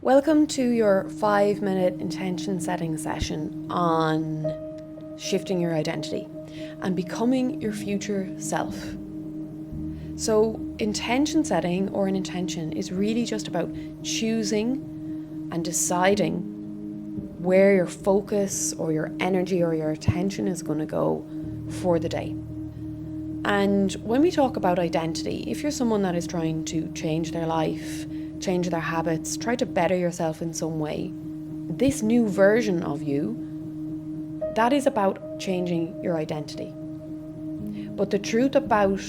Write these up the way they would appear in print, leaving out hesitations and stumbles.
Welcome to your 5-minute intention setting session on shifting your identity and becoming your future self. So intention setting or an intention is really just about choosing and deciding where your focus or your energy or your attention is going to go for the day. And when we talk about identity, if you're someone that is trying to change their life, change their habits, try to better yourself in some way, this new version of you, that is about changing your identity. But the truth about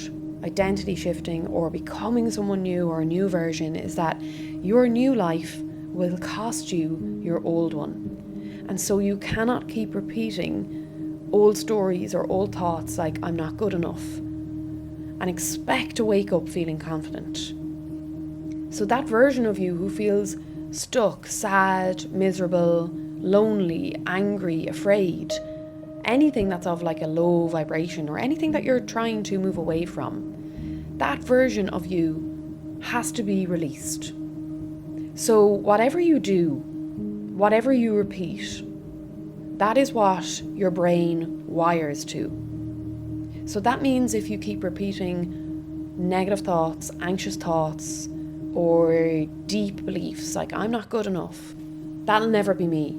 identity shifting or becoming someone new or a new version is that your new life will cost you your old one. And so you cannot keep repeating old stories or old thoughts like I'm not good enough and expect to wake up feeling confident. So that version of you who feels stuck, sad, miserable, lonely, angry, afraid, anything that's of like a low vibration or anything that you're trying to move away from, that version of you has to be released. So whatever you do, whatever you repeat, that is what your brain wires to. So that means if you keep repeating negative thoughts, anxious thoughts, or deep beliefs like I'm not good enough, that'll never be me.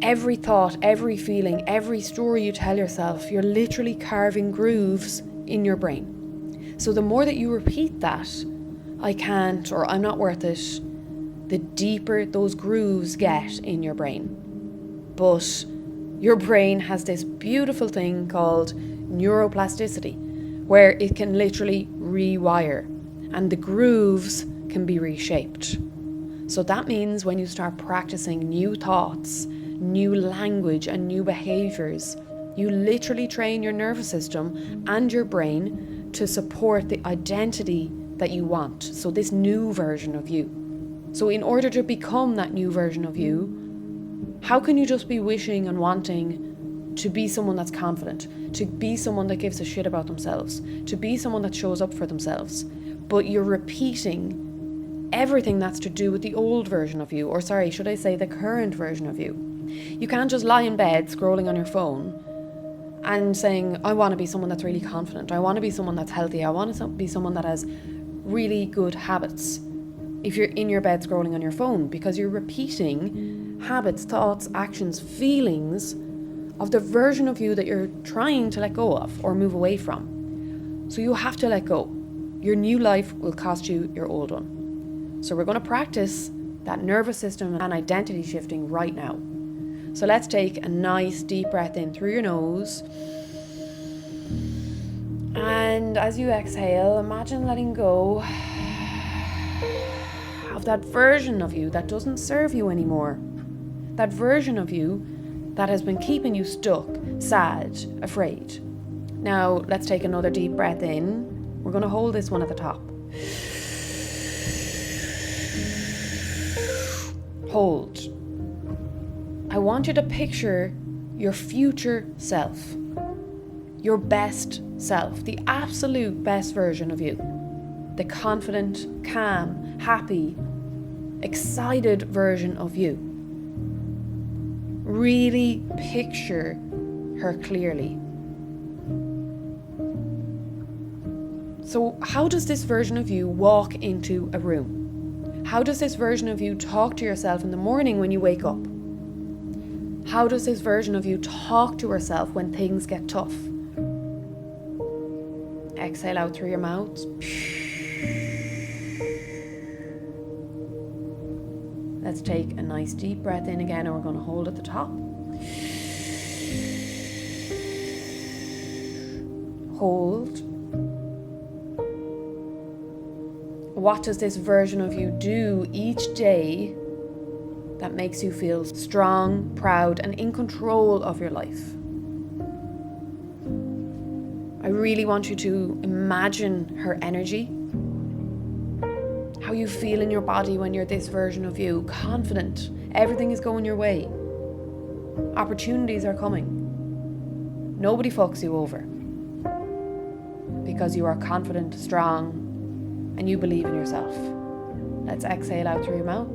Every thought, every feeling, every story you tell yourself, you're literally carving grooves in your brain. So the more that you repeat that, I can't or I'm not worth it, the deeper those grooves get in your brain. But your brain has this beautiful thing called neuroplasticity, where it can literally rewire, and the grooves can be reshaped. So that means when you start practicing new thoughts, new language and new behaviors, you literally train your nervous system and your brain to support the identity that you want. So this new version of you. So in order to become that new version of you, how can you just be wishing and wanting to be someone that's confident, to be someone that gives a shit about themselves, to be someone that shows up for themselves, but you're repeating everything that's to do with the old version of you, or sorry, should I say the current version of you. You can't just lie in bed scrolling on your phone and saying, I want to be someone that's really confident, I want to be someone that's healthy, I want to be someone that has really good habits, if you're in your bed scrolling on your phone, because you're repeating habits, thoughts, actions, feelings of the version of you that you're trying to let go of or move away from. So you have to let go. Your new life will cost you your old one. So we're going to practice that nervous system and identity shifting right now. So let's take a nice deep breath in through your nose. And as you exhale, imagine letting go of that version of you that doesn't serve you anymore. That version of you that has been keeping you stuck, sad, afraid. Now let's take another deep breath in. We're going to hold this one at the top. Hold. I want you to picture your future self, your best self, the absolute best version of you, the confident, calm, happy, excited version of you. Really picture her clearly. So how does this version of you walk into a room? How does this version of you talk to yourself in the morning when you wake up? How does this version of you talk to herself when things get tough? Exhale out through your mouth. Let's take a nice deep breath in again, and we're going to hold at the top. Hold. What does this version of you do each day that makes you feel strong, proud, and in control of your life? I really want you to imagine her energy, how you feel in your body when you're this version of you, confident, everything is going your way, opportunities are coming, nobody fucks you over, because you are confident, strong, and you believe in yourself. Let's exhale out through your mouth.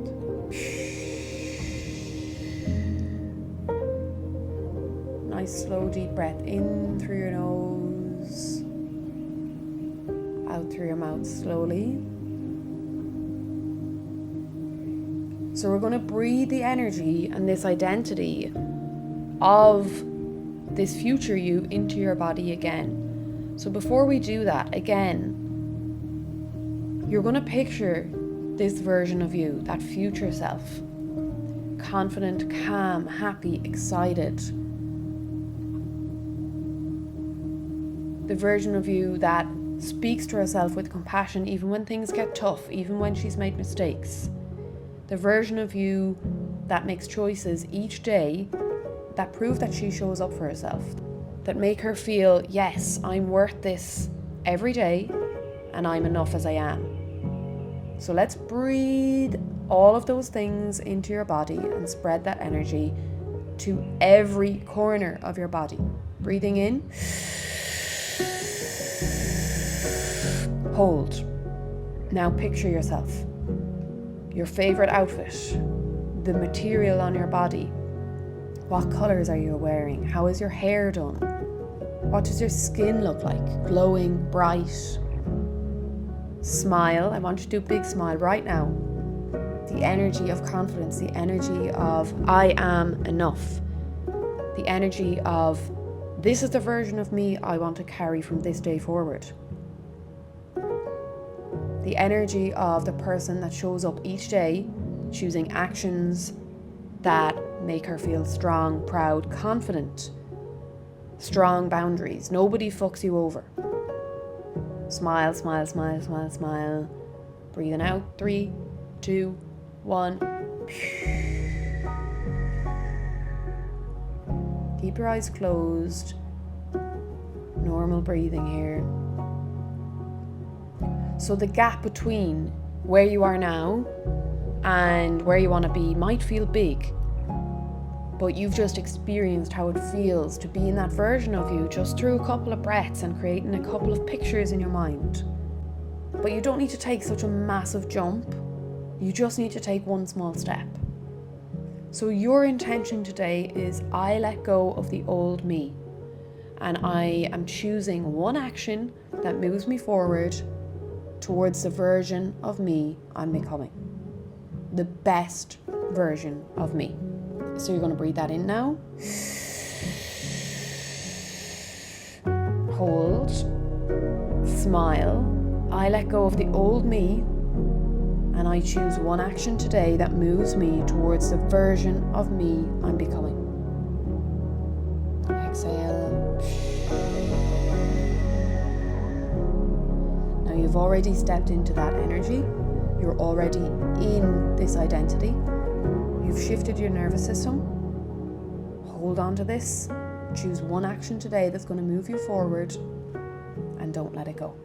Nice slow deep breath in through your nose, out through your mouth slowly. So we're going to breathe the energy and this identity of this future you into your body again. So before we do that, again, you're going to picture this version of you, that future self. Confident, calm, happy, excited. The version of you that speaks to herself with compassion even when things get tough, even when she's made mistakes. The version of you that makes choices each day that prove that she shows up for herself, that make her feel, yes, I'm worth this every day and I'm enough as I am. So let's breathe all of those things into your body and spread that energy to every corner of your body. Breathing in. Hold. Now picture yourself. Your favorite outfit, the material on your body. What colors are you wearing? How is your hair done? What does your skin look like? Glowing, bright. Smile. I want you to do a big smile right now. The energy of confidence, the energy of I am enough. The energy of this is the version of me I want to carry from this day forward. The energy of the person that shows up each day, choosing actions that make her feel strong, proud, confident. Strong boundaries. Nobody fucks you over. Smile, smile, smile, smile, smile. Breathing out. 3, 2, 1. Keep your eyes closed. Normal breathing here. So the gap between where you are now and where you want to be might feel big, but you've just experienced how it feels to be in that version of you just through a couple of breaths and creating a couple of pictures in your mind. But you don't need to take such a massive jump. You just need to take one small step. So your intention today is I let go of the old me and I am choosing one action that moves me forward towards the version of me I'm becoming. The best version of me. So you're going to breathe that in now. Hold. Smile. I let go of the old me and I choose one action today that moves me towards the version of me I'm becoming. Exhale. Now you've already stepped into that energy. You're already in this identity. You've shifted your nervous system. Hold on to this. Choose one action today that's going to move you forward and don't let it go.